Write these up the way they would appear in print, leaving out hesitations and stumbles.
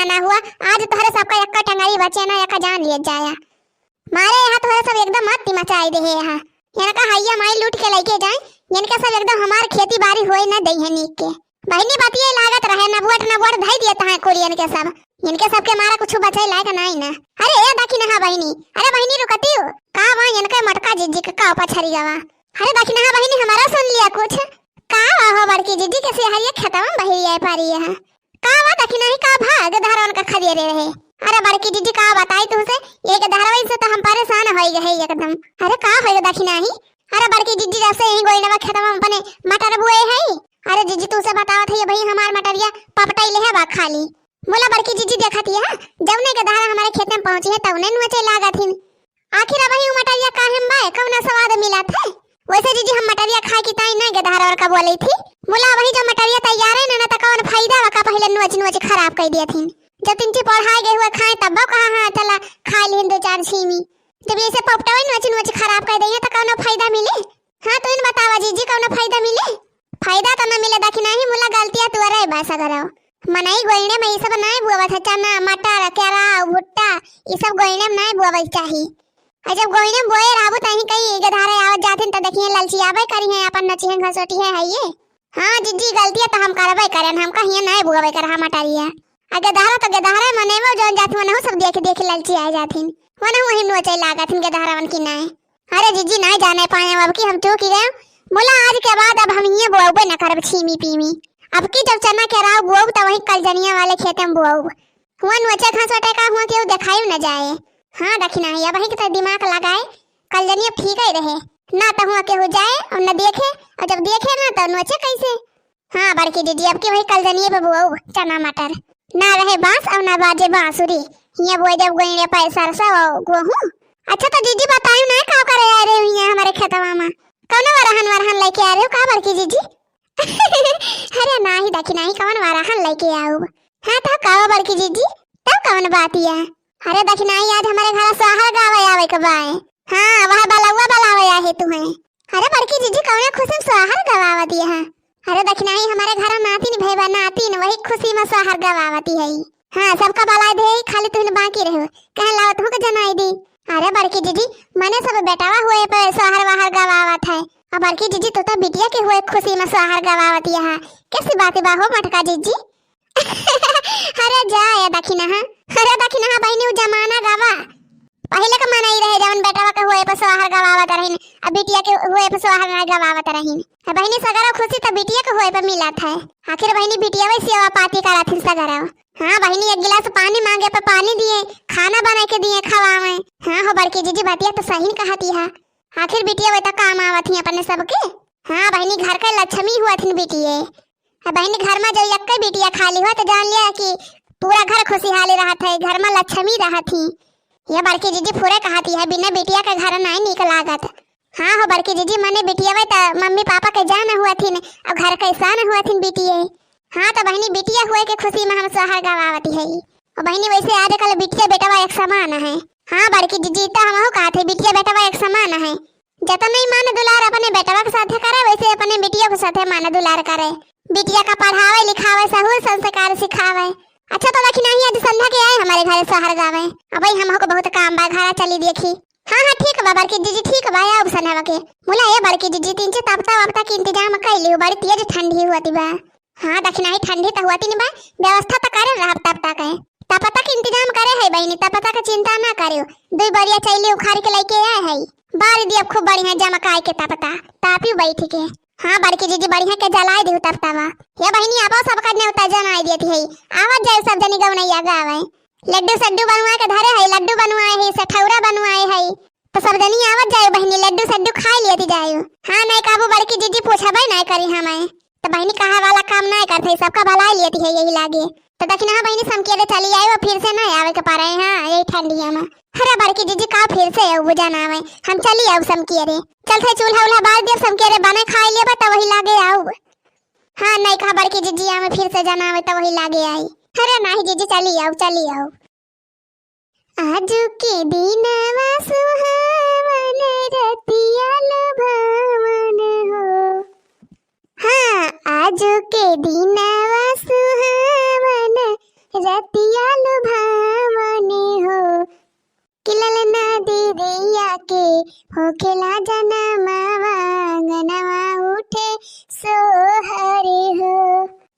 ना हुआ। आज तोहरे सबका एक टंगाई बचे ना, एक जान लिए जाया मारे यहाँ तोहरे सब एकदम मत मचाई दे यहाँ। इनका हैया माई लूट के लेके जाए, इनके सब एकदम हमार खेती बाड़ी होए ना दई है नीक के। बहनी बातिये लागत रहे ना बुआट धई दिए तहां कोरियन के सब, इनके सब के मारा कुछ बचाई लायक नहीं ना। अरे ए देखी ना बहनी, अरे बहनी रुकती हो का वा इनके मटका जिज्जी के का पछरी गवा। अरे देखी ना बहनी हमारा सुन लिया कुछ का हो बड़की जिज्जी के से हरिया खतम बही है पारी है का वा देखी नहीं का भाग धारन का खदिए रहे। अरे बड़की दीदी का बताई तुमसे एक धारावाही से तो हम परेशान हो गए एकदम। अरे का होएगा देखी नहीं। अरे बड़की दीदी जब से यही गोइनवा खेत में अपने मटर बुए है। अरे जीजी तुमसे बतावत है भाई हमार मटरिया पपटाइले है बा खाली। मोला बड़की जीजी देखती है जब ने के धारा हमारे खेत में पहुंची है तब ने नुचे लागथिन। आखिर वही मटरिया का हम बा कौन स्वाद मिला था। वैसे जीजी हम मटरिया खाए की ताई ना के धारा और का बोली थी। मोला वही जो मटरिया तैयार है ना तो कौन फायदा का पहले नुच खराब कर दिया थी। जब तुम पढ़ाई गए हुए खाए तब कहा हां चला खा लें दो चार छीमी। जब ऐसे पपटावे नुच खराब कर देंगे तो कौन फायदा मिले। हां तो इन बतावा जीजी कौन फायदा मिले। फायदा तो न मिले देखी नहीं मुला गलतियां तू रे बसा करो मनाई गोइने में ये सब नहीं बुआवा था चना मटर केरा भुट्टा ये सब गोइने में नहीं बुआवा चाहिए। और जब गोइने बोए राबू तही कहीं गधारे आवत जाथिन त देखिए ललची आवे करी है अपन नची है घसोटी है ये। हां जीजी गलतियां तो हम करबे करन हम कहिए नहीं बुआवे कर हम मटरिया। अगर गधारा तो गधारा मनेवो जोन जात मन हो सब देख ललची आ जाथिन मन वही नोचे लागथिन गधारा मन की नहीं। अरे जीजी नहीं जाने पाए अब की हम चूक गए। मोला आज के बाद अब हम ये बुआबे न करब छीमी पीमी। अब की जब चना के राव बुआब त वही कलजनिया वाले खेत में बुआब हुआ नोचे खसोटे का हुआ केहू देखाई न जाए। हां देखना है अब वही के दिमाग लगाए कलजनिया ठीक ही रहे ना तो हुआ केहू जाए और न देखे और जब देखे ना तो नोचे कैसे। हां बड़की दीदी अब की वही कलजनिया पे बुआब चना मटर ना रहे बांस और ना बाजे बांसुरी ये बोए जब गोइने पैसा सरसा गेहूं। अच्छा तो दीदी बताइयो ना का करे आ रहे हो हमारे खेतवा में कौन वाराहन लेके आ रहे हो का बड़की जीजी। अरे नहीं देखी नहीं कौन वाराहन लेके आओ। हां तो का बड़की जीजी तब कौन बात है। अरे देखी नहीं आज हमारे घर सोहर गावे आवे के बाए। हां वह बलवा बलावे है तुम्हें। अरे बड़की जीजी कौन खुशी में सोहर गवावती है। अरे देखी नहीं हमारे घर नातिन भैया नातिन वही खुशी में सोहर गवावती है। हां सबका बला दे खाली तुम बाकी रहो कह लावत हो के जनाई दी। अरे बड़की जीजी मने सब बेटावा हुए पे सोहर वाहर गवावत है और बड़की जीजी तो बिटिया के हुए खुशी में सोहर गवावत है कैसी बात बा हो मटका जीजी। अरे जा या देखी ना अरे देखी ना बहनी जमाना गवा पहले का मनाई रहे जवन बेटावा के हुए पे सोहर गवावत रहिन अब बिटिया के हुए पे सोहर ना गवावत रहिन। बहनी सगरा खुशी तो बिटिया के हुए पे मिलत है। आखिर बहनी बिटिया वही सेवा पाती करत है सगरा। हां बहनी एक गिलास पानी मांगे पे पानी दिए खाना बना के दिए खवावे। हां हो बड़की जीजी बातिया तो सही कहती है। आखिर बिटिया वे तो काम आवत है अपने सबके। हां बहनी घर के लक्ष्मी हुआ थी बिटिया। बहनी घर में जो एक बिटिया खाली हो तो जान लिया कि पूरा घर खुशहाली रहत है घर में लक्ष्मी रहत ही। ये बड़की जीजी पूरे कहती है बिना बिटिया के घर नहीं निकल लागत। हां हो बड़की जीजी मने बिटिया वे तो मम्मी पापा के जान हुआ थी और घर कैसा न हुआ थी बिटिया। हां तो बहनी बिटिया हुए के खुशी में हम सोहर गवावती है और बहनी वैसे आजकल बिटिया बेटवा एक समान है। हां बड़की जीजी तो हम हो कहते बिटिया बेटवा एक समान है। जतन नहीं मान दुलार अपने बेटवा के साथ करे वैसे अपने बिटिया के साथ मान दुलार करे। बिटिया का पढ़ावे लिखावे सहूर संस्कार सिखावे। अच्छा तो देखी नहीं आज संध्या के आए हमारे घर सोहर गावे अब भाई हम को बहुत काम बा घरा चली देखी। हां हां ठीक बा बड़की जीजी ठीक बा अब संध्या के मुला ये बड़की जीजी तीन से तपता के इंतजाम कर लियो बड़ी तेज ठंडी हुआती बा। हां देखी नहीं ठंडी तो हुआती नहीं बा व्यवस्था तो करे रह तपता के तपता के इंतजाम करे है बहनी तपता का चिंता ना करियो। दो बरिया चाहिए उखाड़ के लेके आए है बारी दी अब खूब बढ़िया जमकाए के तपता तापियो बैठी के। हां बड़की जीजी बढ़िया के जलाए दी तपतावा ये बहनी आबो सब का नेवता जनाई देती है आवत जाए सब जनी गवनैया गावे लड्डू सड्डू बनवा के धरे है लड्डू बनवाए है सठौरा बनवाए है तो सब जनी आवत जाए बहनी लड्डू सड्डू खा लेती जाए। हां नहीं काबू बड़की जीजी पूछबे नहीं करी हमें तो बहनी कहा वाला काम नहीं करते सबका भलाई लेती है यही लागे तो देखना बहनी समके रे चली आई वो फिर से नहीं आवे के पारे। हां यही ठंडिया में अरे बड़की जीजी का फिर से बुझा ना आवे हम चली आऊ समके रे चलते चूल्हा उल्हा बाल दे समके रे बने खाई लेबा तो वही लागे आऊ। हां नहीं कहा बड़की जीजी आवे फिर से जाना आवे तो वही लागे आई। अरे नहीं जीजी चली आऊ आज के दिनवा सुहावन रतिया लुभावन हो। हां आज के दिनवा सुहावन रतिया के होखेला जनमावा अंगनवा उठे सोहरे हो।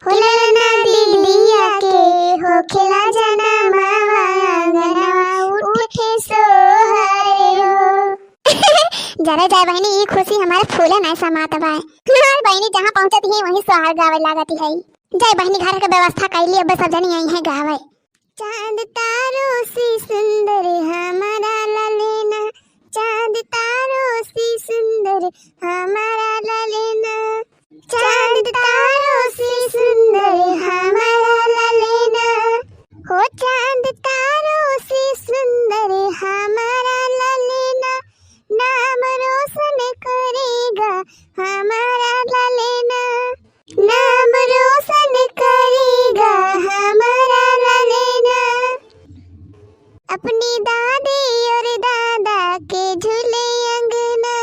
ललना दीदिया के होखेला जनमावा अंगनवा उठे सोहरे हो। जरा जय बहनी ये खुशी हमारे फूले नहीं समात बा। हमार बहनी जहाँ पहुँचती है वहीं सोहर गावे लागती है। जय बहनी घर के व्यवस्था कैली अब सब जनी यही है गावे। चांद तारों सी सुंदर हमारा ललेना, चांद तारों सी सुंदर हमारा ललेना, चांद तारों सी सुंदर हमारा ललेना, हो चांद तारों सी सुंदर हमारा ललेना, नाम रोशन करेगा हमारा ललेना, नाम रोशन करेगा हमारा ललेना। अपनी दादी और दादा के झूले अंगना,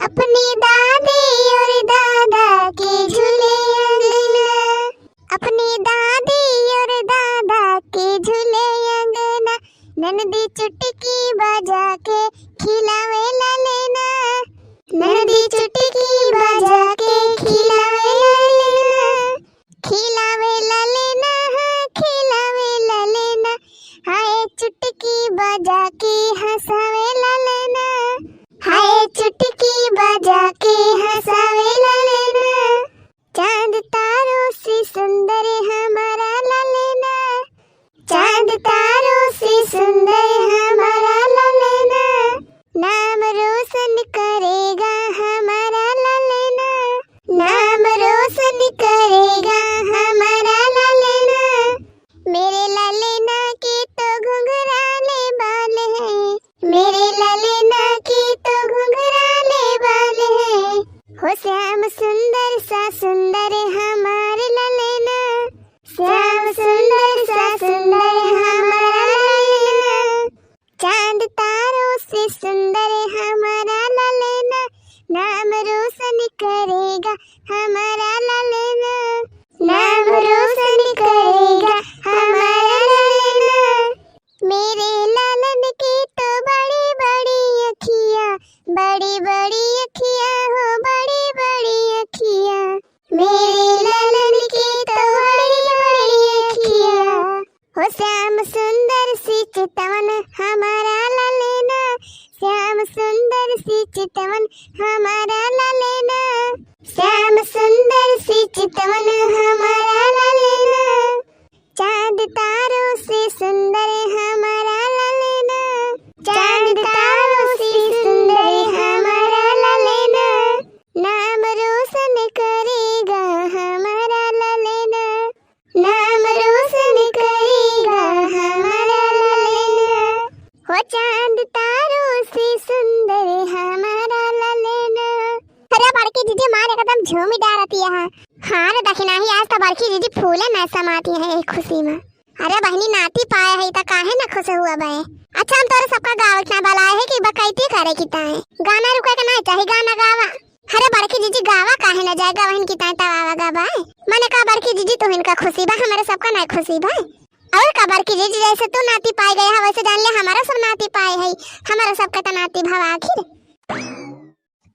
अपनी दादी और दादा के झूले अंगना, अपनी दादी और दादा के झूले अंगना, ननदी चुटकी बजा के खिलावे ललेना, ननदी चुटकी बजा के खिलावे ललेना, खिलावे ललेना, खिलावे ललेना, हाय चुटकी बजा के हंसावे ललेना, हाय चुटकी बजा के हंसावे ललेना। चांद तारों से सुंदर हमारा ललेना, चांद तारों से सुंदर हमारा ललेना, नाम रोशन करेगा हमारा ललेना, नाम रोशन करेगा हमारा ललेना। मेरे ललेना के तो घुंघराले बाल हैं, मेरे ललेना के तो घुंघराले बाल हैं, हो श्याम सुंदर सा सुंदर हमारे ललेना, श्याम सुंदर सा सुंदर हमारा ललेना। चांद तारों से सुंदर हमारा ललेना, नाम रोशन करेगा हमारा ललेना, नाम रोशन करेगा हमारा ललेना। मेरे लालन की तो बड़ी बड़ी अखियाँ, बड़ी बड़ी अखियाँ हो बड़ी बड़ी अखियाँ, मेरे लालन की तो बड़ी बड़ी अखियाँ, हो श्याम सुंदर सी चितवन हमारा ललेना, श्याम सुंदर सी चितवन हमारा ललेना, श्याम सुंदर सी चितवन हमारा ललेना। चांद तारों से सुंदर हमारा ललेना, चांद तारों से सुंदर हमारा ललेना, नाम रोशन करेगा हमारा ललेना, नाम रोशन करेगा हमारा ललेना, हो चांद तारों से सुंदर हमारा ललेना। अरे बड़की दीदी मार एकदम झूमी डालती है। हाँ रे दखिना ही आज तो बड़की दीदी फूले न समाती है एक खुशी में। अरे बहनी नाती पाए है तो काहे न खुश हुआ बे। अच्छा हम तोरे सबका गाँव इतना बलाए है कि बकैती करे की ताए गाना रुके के नहीं चाहिए गाना गावा। अरे बड़की दीदी गावा काहे न जाएगा वहन की ताए तवावा गावा। मैंने कहा बड़की दीदी तो इनका खुशी बा हमारे सबका नहीं खुशी बा। और का बड़की दीदी जैसे तू नाती पाई गई है वैसे जान ले हमारा सब नाती पाए है हमारा सबका तो नाती भाव आखिर।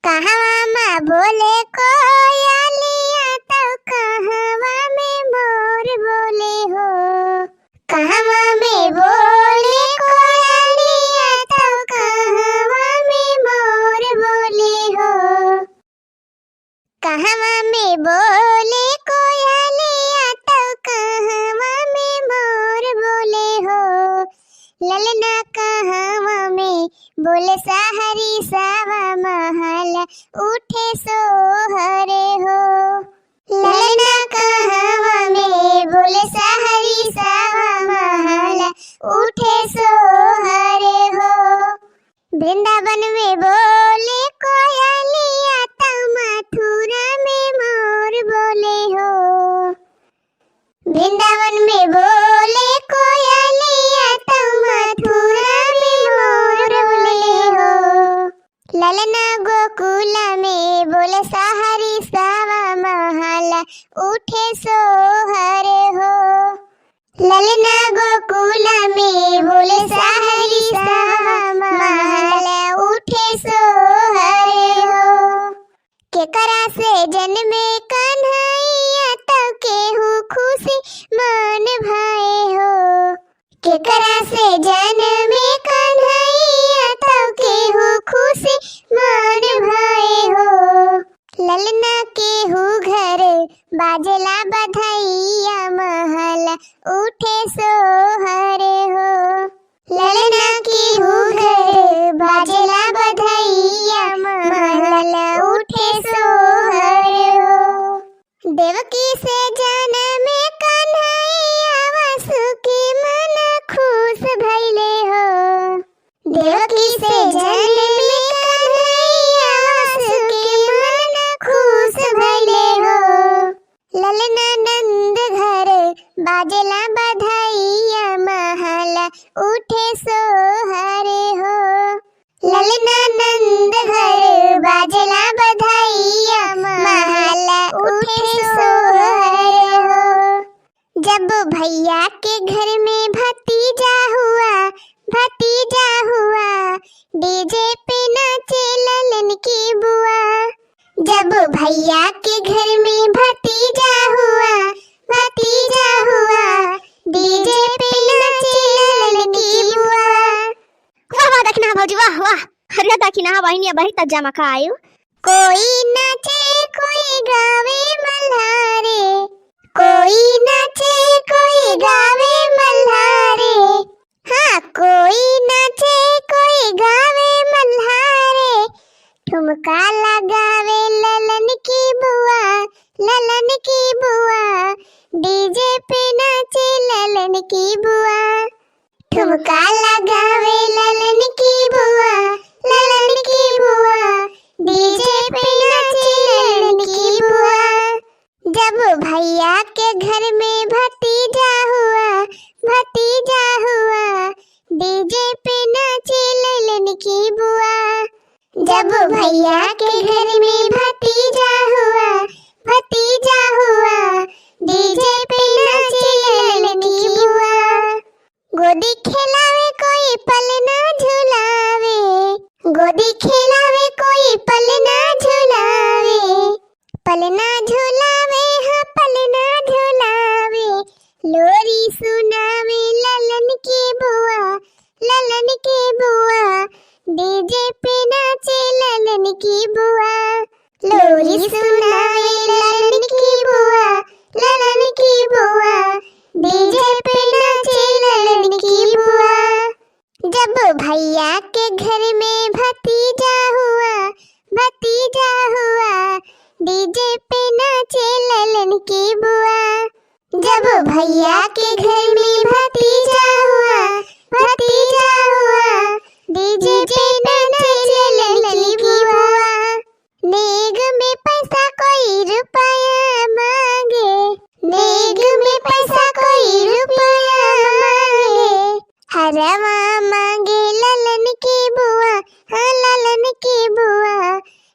कहवा माँ बोले कोयलिया तो कहवा में मोर बोले हो, कहवा में बोले कोयलिया तो कहवा में मोर बोले हो, कहवा में बोले कोयलिया तो कहवा में मोर बोले हो, ललना कहवा में बोले सहरी सावा महल उठे सोहरे हो, ललना कहवा में बोले सहरी सावा महल उठे सोहरे हो, वृंदावन में बोले कोयलिया तो मथुरा में मोर बोले हो, वृंदावन में बोले कोयलिया तो मथुरा में मोर बोले हो, ललना गोकुला में बोले सहरी सावा महल उठे सोहरे हो, ललना गोकुल में बोले सहरी महल उठे सोहर हो। केकरा से जन्मे कन्हैया तब केहू खुशी मन भाए हो। केकरा से जन्मे कन्हैया तब केहू खुशी मन भाए हो। ललना केहू घर बाजला बधैया महल उठे सोहर हो। ललना केहू घर बाजला बधैया महल उठे सोहर हो। देवकी से जन्मे कन्हैया वासुकी मन खुश भइले हो। देवकी से जन्मे कन्हैया वासुकी मन खुश भइले हो। ललना नंद घर बाजला बधैया महल उठे सोहर हो। ललना नंद घर बाजला बधैया महल उठे सोहर हो। जब भैया के घर में भतीजा हुआ डीजे पे नाचे ललन की बुआ। जब भैया के घर में भतीजा हुआ डीजे पे नाचे ललन की बुआ। वाह वाह दखना भौजी वाह वाह। अरे दखना बहिनी बही त जमा का आयु। कोई नाचे कोई गावे मल्हारे। कोई नाचे कोई गावे मल्हारे। हाँ कोई नाचे कोई गावे मल्हारे। ठुमका लगावे ललन की बुआ डीजे पे नाचे ललन की बुआ। ठुमका लगावे ललन की बुआ डीजे पे नाचे ललन की बुआ। जब भैया के घर में भतीजा हुआ डीजे पे नाचे ललन की बुआ। जब भैया के घर में भतीजा हुआ डीजे पे नाचे ललन की बुआ। गोदी खिलावे कोई पल ना झुलावे। गोदी खिलावे कोई पल ना झुलावे। पलना झुलावे हाँ पलना झुलावे। लोरी सुनावे ललन की बुआ डीजे पे नाचे ललन की बुआ। लोरी सुनावे ललन की बुआ डीजे पे नाचे ललन की बुआ। जब भैया के घर में भतीजा हुआ डीजे पे नाचे ललन की बुआ। जब भैया के घर में भतीजा हुआ डीजे पे नाचे ललन की बुआ। नेग में पैसा कोई रुपया मांगे। नेग में पैसा कोई रुपया मांगे। हरवा मांगे ललन की बुआ हाँ ललन की बुआ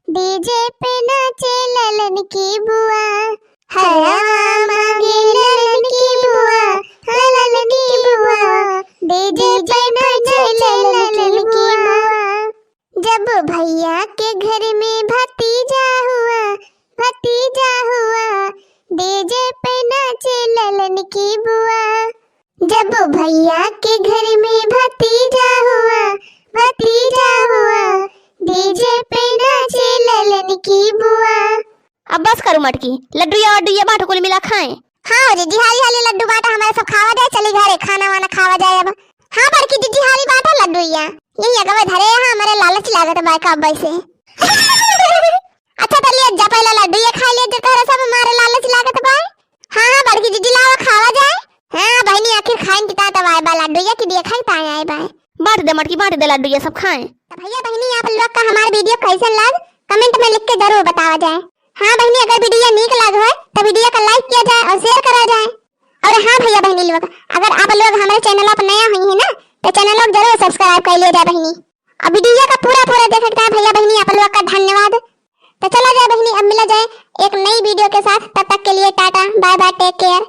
डीजे पे नाचे ललन की बुआ। हरवा मांगे ललन की बुआ हाँ ललन की बुआ डीजे पे नाचे ललन की बुआ। जब भैया के घर में भतीजा हुआ डीजे पे नाचे ललन की बुआ। जब भैया के घर में भतीजा हुआ डीजे पे नाचे ललन की बुआ। अब बस करो मटकी लड्डू या बाटो कुल मिला खाएं। हाँ जीजी हाली हाली लड्डू बाटा हमारे सब खावा जाए। चली घरे खाना वाना खावा जाए अब। हाँ बड़की जीजी हाली बाटा लड्डू या यही अगवे धरे यहाँ हमारे लालच लागत बाय का से। अच्छा चलिए जा पहले लड्डू ये खा लिए जो तोहरा सब हमारे लालच लागत बाय। हाँ बड़की जीजी लावा खावा जाए। हाँ बहनी आखिर खाइन किता तब आए बा लड्डू या कि देखा ही आए बाय। बांट दे मटकी बांट दे लड्डू ये सब खाएं। भैया बहनी आप लोग का हमारा वीडियो कैसा लग कमेंट में लिख के जरूर बतावा जाए। हाँ बहनी अगर वीडियो नीक लग हो तो वीडियो को लाइक किया जाए और शेयर करा जाए। और हाँ भैया बहनी लोग अगर आप लोग हमारे चैनल पर नया हुई है ना तो चैनल को जरूर सब्सक्राइब कर लिया जाए बहनी। अब वीडियो का पूरा देख सकते हैं भैया बहनी आप लोग का धन्यवाद। तो चला जाए बहनी अब मिला जाए एक नई वीडियो के साथ। तब तक के लिए tata bye bye take care.